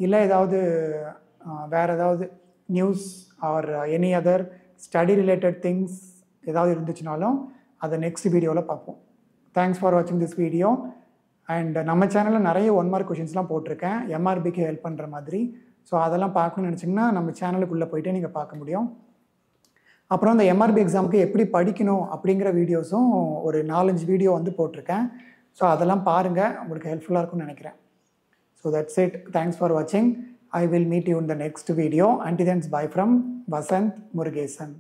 இல்லை ஏதாவது வேறு ஏதாவது news or any other study related things ஏதாவது இருந்துச்சுனாலும் அதை நெக்ஸ்ட் வீடியோவில் பார்ப்போம். தேங்க்ஸ் ஃபார் வாட்சிங் திஸ் வீடியோ. அண்ட் நம்ம சேனலில் நிறைய 1 மார்க் கொஷின்ஸ்லாம் போட்டிருக்கேன் MRBக்கு ஹெல்ப் பண்ணுற மாதிரி. ஸோ அதெல்லாம் பார்க்கணும்னு நினச்சிங்கன்னா நம்ம சேனலுக்குள்ளே போய்ட்டு நீங்கள் பார்க்க முடியும். அப்புறம் அந்த MRB எக்ஸாமுக்கு எப்படி படிக்கணும் அப்படிங்கிற வீடியோஸும் ஒரு 4-5 வீடியோ வந்து போட்டிருக்கேன். ஸோ அதெல்லாம் பாருங்கள், உங்களுக்கு ஹெல்ப்ஃபுல்லாக இருக்கும்னு நினைக்கிறேன். So that's it. Thanks for வாட்சிங். I will meet you in the next video. Until then, bye from Vasant Murugesan.